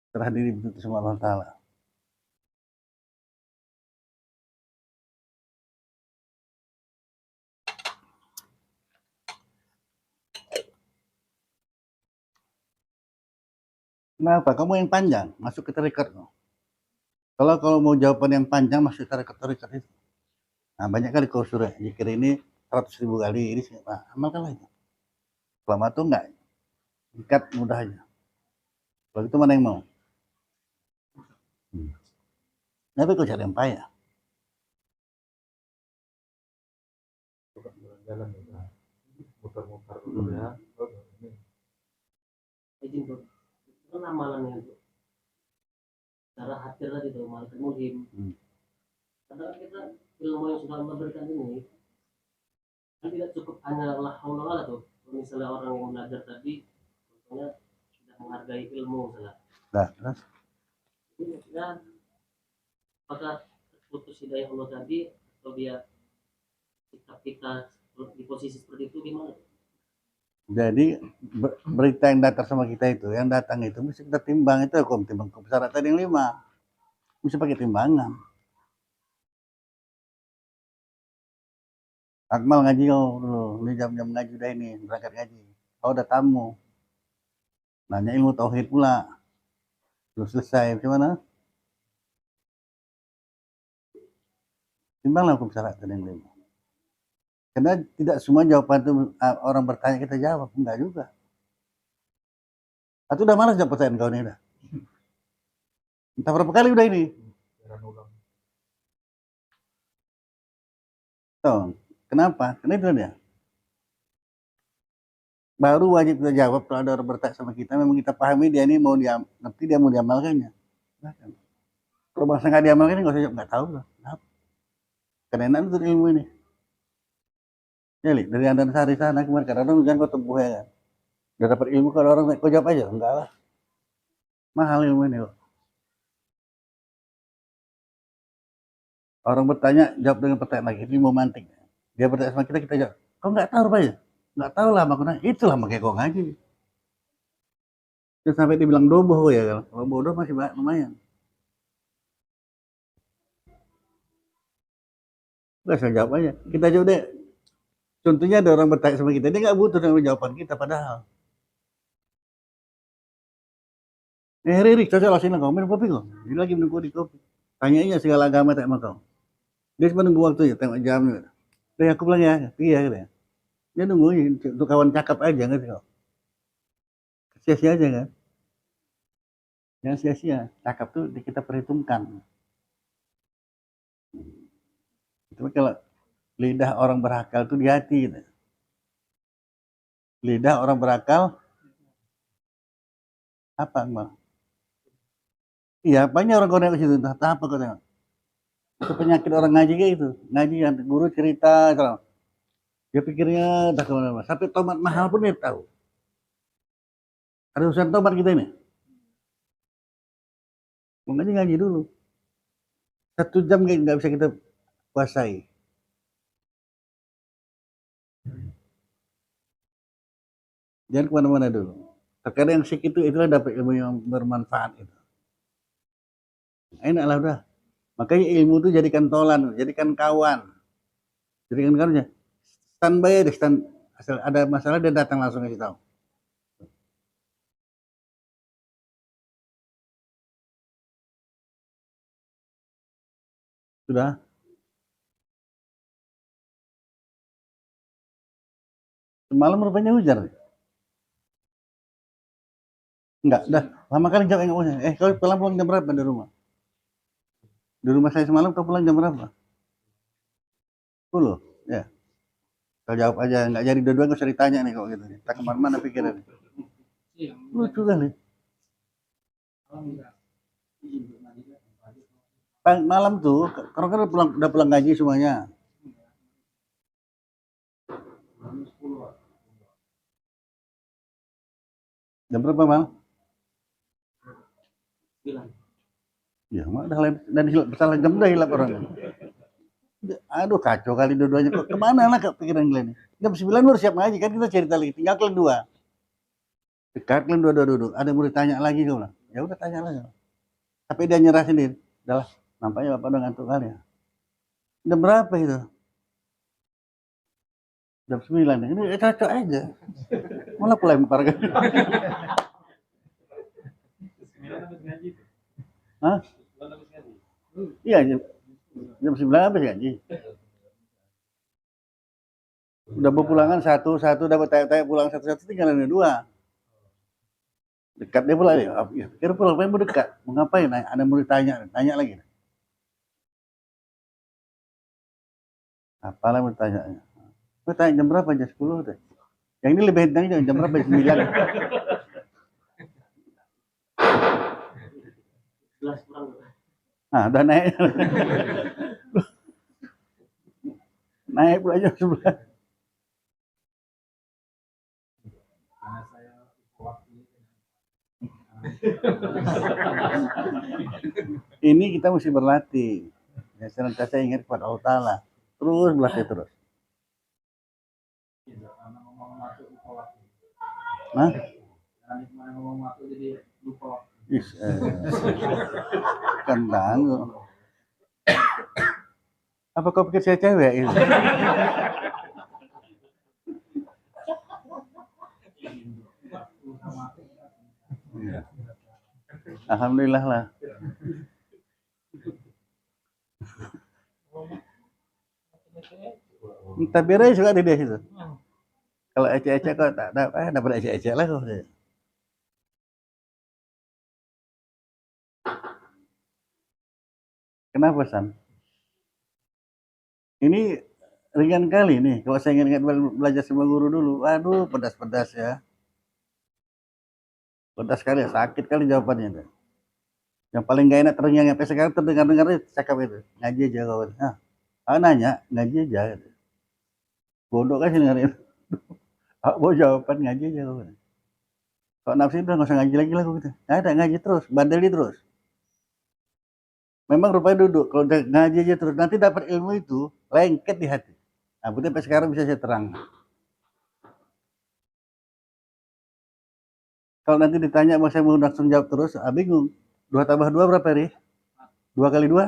Serah diri betul sama Allah Ta'ala. Kenapa? Kamu yang panjang, masuk ke record. Kalau mau jawaban yang panjang masuk tarekat itu. Nah, banyak kali kau suruh zikir ini 100.000 kali ini, amalkanlah itu. Selama itu enggak ikat mudah aja. Kalau itu mana yang mau? Tapi kau cari yang payah. Jalan ya, muter-muter dulu ya. Ini izin tuh kan amalannya itu cara hadir tadi tuh malaikat mulim. Karena kita ilmu yang sudah Allah berikan ini kan tidak cukup hanya la haula wala tuh. Kalau misalnya orang yang belajar tadi contohnya sudah menghargai ilmu misalnya. Nah, terus Jadi ya apakah putus hidayah Allah tadi atau dia sikap kita di posisi seperti itu gimana? jadi berita yang datang sama kita itu, yang datang itu mesti kita timbang itu, kok timbang syarat tadi yang 5. Mesti pakai timbangan. Akmal ngaji kau dulu, ini jam-jam ngaji udah ini, berangkat ngaji. Kau udah tamu. Nanya ilmu tauhid pula. Belum selesai, gimana? Timbanglah hukum syarat tadi yang 5. Karena tidak semua jawaban itu orang bertanya kita jawab, enggak juga. Atau udah malas jawab pertanyaan kau ini udah. Entah berapa kali udah ini. jalan ulang. Tuh, kenapa? Karena itu dia. Baru wajib kita jawab kalau ada orang bertanya sama kita, memang kita pahami dia ini mau dia ngerti, dia mau diamalkannya. Kalau bahasa nggak diamalkan nggak usah jawab, nggak tahu lah. Kenapa? Karena enak untuk ilmu ini. Ya, Li, dari Andansari sana kemarin kadang-kadang hujan kau tempuh ya kan. Udah dapat ilmu kalau orang kau jawab aja, enggak lah. Mahal ilmu ini kok. Orang bertanya jawab dengan pertanyaan lagi, ini mau mantik. Dia bertanya sama kita jawab. Kau nggak tahu apa ya? Nggak tahu lah makanya. Itulah makanya kau ngaji. Terus sampai dibilang doboh ya kan. Kalau bodoh masih lumayan. Nggak usah jawab aja. Kita jawab deh. Contohnya ada orang bertanya sama kita, dia nggak butuh dengan jawaban kita padahal. Riri, cocok lah sini kau minum kopi kok. Dia lagi minum kopi. Tanyanya segala agama tak sama kau. Dia cuma nunggu waktunya, tengok jamnya. Udah aku pulang ya, pergi ya. Dia nungguin untuk kawan cakap aja ngerti kau. Sia-sia aja kan. Jangan sia-sia. Cakap tuh kita perhitungkan. Tapi kalau lidah orang berakal itu di hati gitu. Lidah orang berakal apa Bang? Iya, banyak orang kau nengok situ, entah apa kau tengok. Itu penyakit orang ngaji kayak itu. Ngaji yang guru cerita, kalau dia pikirnya tak kemana-mana. Sampai tomat mahal pun dia tahu. Ada urusan tomat kita ini. Mau ngaji dulu. 1 jam nggak bisa kita kuasai. Jangan kemana-mana dulu. Terkadang yang sik itu itulah dapat ilmu yang bermanfaat itu. Enaklah udah. Makanya ilmu itu jadikan tolan, jadikan kawan. Jadikan kawannya. Standby deh, asal ada masalah dia datang langsung kasih tahu. Sudah? Semalam rupanya hujan. Enggak, dah lama kali jawab enggak usah. Kau pulang jam berapa di rumah? Di rumah saya semalam kau pulang jam berapa? 10, ya. Kau jawab aja, enggak jadi dua-dua kau usah ditanya nih kok gitu. Tak kemana-mana pikiran. Lucu kali. Malam tuh, karena udah pulang ngaji semuanya. Jam berapa Mal? 9. Ya, mak dan salah jam dah hilap orang. Aduh kacau kali dua-duanya. Kok kemana lah pikiran kalian ini? Jam 9 baru siap ngaji kan kita cerita lagi. Tinggal kalian 2. Dekat kalian dua. Ada murid tanya lagi kau lah. Ya udah tanya lagi. Tapi dia nyerah sendiri. Udahlah, nampaknya bapak udah ngantuk kali ya. Jam berapa itu? Jam 9. Ini cocok aja. Malah aku lempar kan. Hah? Iya, jam 9 habis gaji. Udah berpulangan satu dapat tanya pulang satu tinggal ada 2. Dekat dia pula ya. Kira pulang mau dekat. Mau ngapain? Ada mau tanya lagi. Apalah mau tanya. Mau tanya jam berapa? Jam 10 deh. Yang ini lebih hentang jam berapa? Jam 9. 11 kurang. Nah, udah naik. Naik pula jam 11. Karena saya waktu Ini kita mesti berlatih. Ya, senantiasa ingat kepada Allah Ta'ala. Terus berlatih terus. karena ngomong masuk lupa waktu. Hah? Karena kemarin ngomong masuk jadi lupa waktu. Is, kentang. Apa kau pikir saya cewek? Ini? Iya. Alhamdulillah lah. Tapi Ray suka di dia situ. Kalau ecek-ecek kok tak dapat ecek-ecek lah kok. Kenapa San? Ini ringan kali nih. Kalau saya ingat belajar sama guru dulu, aduh pedas-pedas ya. Pedas sekali, sakit kali jawabannya. Yang paling gak enak terngiang sampai sekarang terdengar cakap itu. Ngaji aja kau. Nah, nanya, ngaji aja. Bodoh kan sih dengerin. Mau jawaban ngaji aja kau. Kalau nafsu udah nggak usah ngaji lagi lah kau gitu. Nggak ada, ngaji terus, bandeli terus. Memang rupanya duduk, kalau udah ngaji aja terus, nanti dapat ilmu itu lengket di hati. Nah, berarti sampai sekarang bisa saya terang. Kalau nanti ditanya, saya mau langsung jawab terus, bingung. 2 tambah 2 berapa, Ri? 2 kali 2?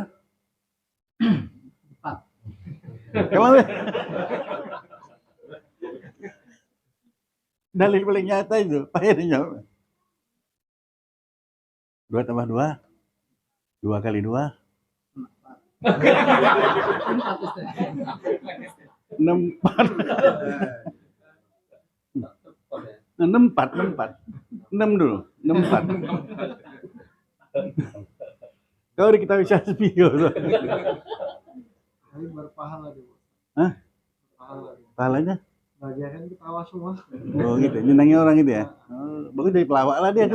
4. Kalau dalil paling nyata itu, payah dijawab. 2 tambah 2? 2 kali 2? 64. 64. 6 dulu, 64. Kau udah kita bisa video tuh. Tapi berpahala dulu. Hah? Pahala. Pahalanya? Bagian ketawa semua. Oh gitu, nyenangi orang gitu ya? Oh, bagus dari pelawak lah dia.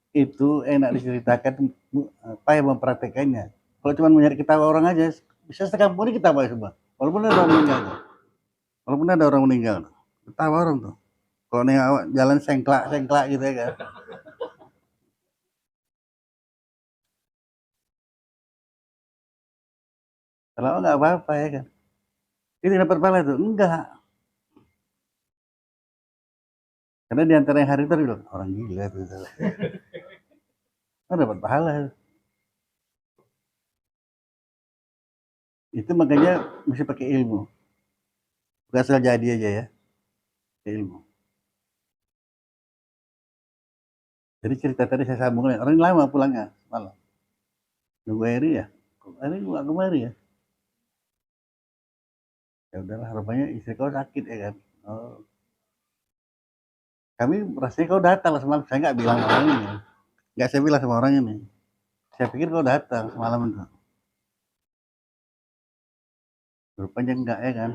itu enak diceritakan apa yang mempraktekannya. Kalau cuma mencari ketawa orang aja, bisa sekampung ini ketawa semua. Walaupun ada orang meninggal. Ketawa orang tuh. Kalau nih awak jalan sengklak gitu ya kan. Kalau nggak apa-apa ya kan. Ini dapat pahala tuh? Enggak. Karena di antara yang hari itu bilang, orang gila tuh. Oh, dapat pahala. Itu makanya mesti pakai ilmu. Bukan asal jadi aja ya. Ilmu. Jadi cerita tadi saya sambung orang ini lama pulangnya malam. Nunggu Eri ya. Eri nggak kemari ya. Ya udahlah, rupanya istri kau sakit ya kan. Oh. Kami rasanya kau datang lah semalam. Saya nggak bilang orang ini. Nggak saya bilang sama orang ini. Saya pikir kau datang semalam itu. Rupanya enggak ya kan.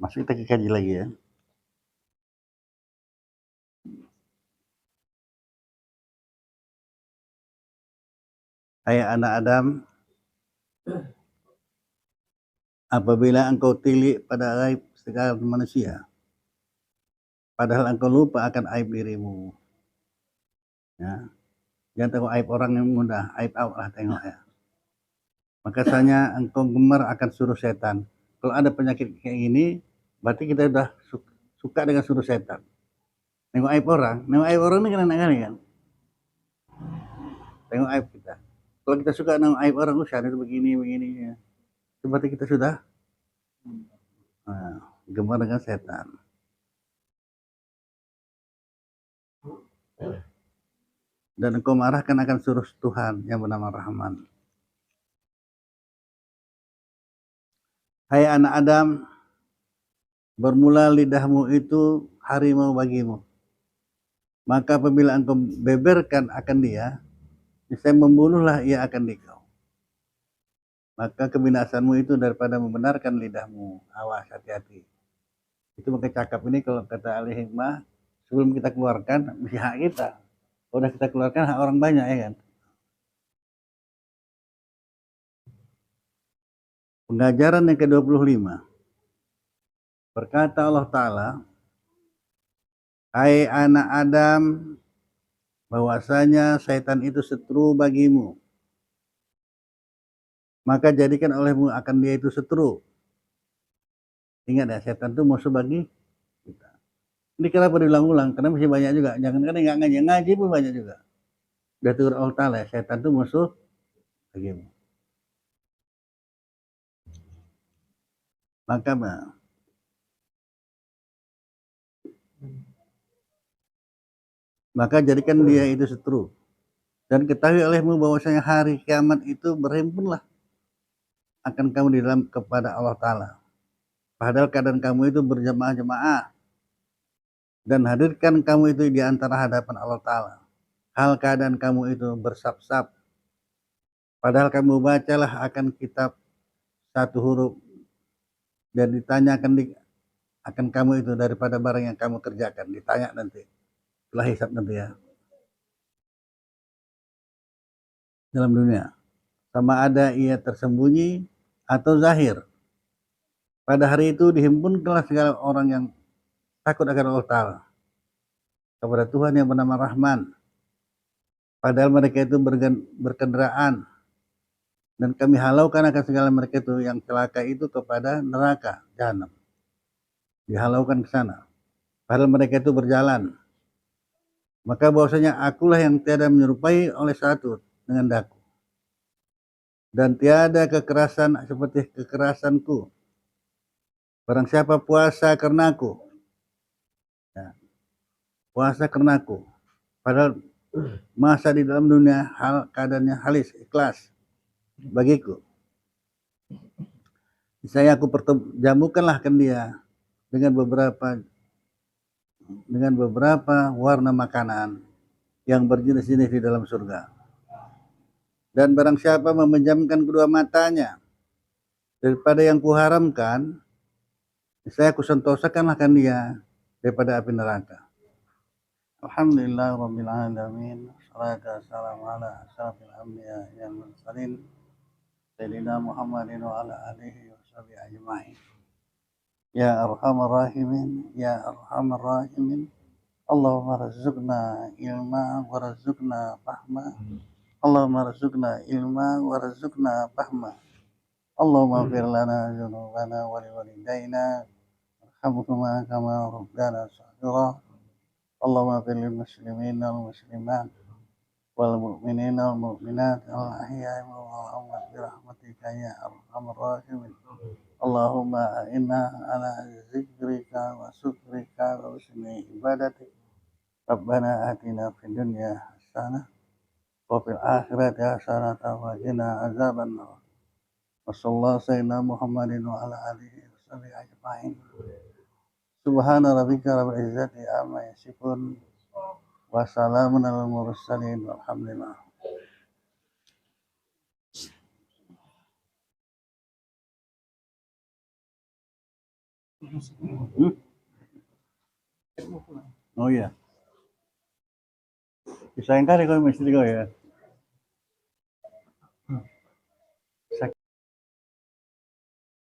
Masuk kita kaji lagi ya. Hai anak Adam, apabila engkau tilik pada aib segala manusia, padahal engkau lupa akan aib dirimu. Ya. Jangan tengok aib orang yang mudah, aib Allah tengok ya. Maka misalnya engkau gemar akan suruh setan. Kalau ada penyakit kayak gini, berarti kita udah suka dengan suruh setan. Nengok aib orang ini kan enak kali kan. Tengok aib kita. Kalau kita suka nengok aib orang, usaha itu begini ya. Seperti kita sudah gemar dengan setan. Dan engkau marahkan akan suruh Tuhan yang bernama Rahman. Hai anak Adam, bermula lidahmu itu harimau bagimu. Maka apabila engkau beberkan akan dia, niscaya membunuhlah ia akan dikau. Maka kebinasanmu itu daripada membenarkan lidahmu. Awas, hati-hati. Itu maka cakap ini kalau kata ahli hikmah, sebelum kita keluarkan, mesti hak kita. Kalau udah kita keluarkan, hak orang banyak ya kan. Pengajaran yang ke-25. Berkata Allah Ta'ala, hai anak Adam, bahwasanya syaitan itu setru bagimu. Maka jadikan olehmu akan dia itu setru. Ingat ya, setan itu musuh bagi kita. Ini kenapa diulang-ulang? Karena masih banyak juga. Jangan kan nggak ngaji, ngaji pun banyak juga. Udah turun Allah Ta'ala, setan itu musuh bagimu. Maka jadikan dia itu setru. Dan ketahui olehmu bahwasanya hari kiamat itu berhimpunlah akan kamu di dalam kepada Allah Ta'ala. Padahal keadaan kamu itu berjamaah-jamaah. Dan hadirkan kamu itu di antara hadapan Allah Ta'ala. Hal keadaan kamu itu bersap-sap. Padahal kamu bacalah akan kitab satu huruf. Dan ditanyakan akan kamu itu daripada barang yang kamu kerjakan. Ditanya nanti. Setelah hisab nanti ya. Dalam dunia. Sama ada ia tersembunyi atau zahir. Pada hari itu dihimpunkanlah segala orang yang takut akan Allah Ta'ala kepada Tuhan yang bernama Rahman. Padahal mereka itu berkendaraan. Dan kami halaukan akan segala mereka itu yang celaka itu kepada neraka, jahanam. Dihalaukan ke sana. Padahal mereka itu berjalan. Maka bahwasanya akulah yang tiada menyerupai oleh satu dengan daku. Dan tiada kekerasan seperti kekerasanku. Barang siapa puasa karenaku. Ya, puasa karenaku. Padahal masa di dalam dunia hal keadaannya halis, ikhlas bagiku. Saya aku jamukanlah kan dia dengan beberapa warna makanan yang berjenis-jenis di dalam surga. Dan barang siapa memejamkan kedua matanya daripada yang kuharamkan, saya kusentosakanlah kan dia daripada api neraka. Alhamdulillah rabbil alamin. Wassalatu wassalamu ala asyrafil anbiya wal mursalin sayyidina Muhammadin wa ala alihi washabihi ajma'in. Ya arhamar rahimin, ya arhamar rahimin. Allahumma razuqna ilma wa razuqna fahma. Allahumma razuqna ilma wa razuqna fahma. Allahumma ighfir lana dzunubana wa liwalidayna warhamhuma kama rabbana shaghira. Allahumma ighfir lil muslimina wal muslimat wal mu'minina wal mu'minat al ahya'i wal amwat bi rahmatika ya arhamar rahimin. Allahumma inna ala zikrika wa syukrika wa husni ibadatik. Rabbana atina fid dunya hasanah wa fil akhirati hasanah wa qina azabannar. Wassallallahu sayyidina Muhammadin wa ala alihi washabihi ajma'in. Subhana rabbika rabbil izzati amma yasifun wa salamun alal mursalin walhamdulillah. Oh iya. Disayangkan kau mesti kau ya.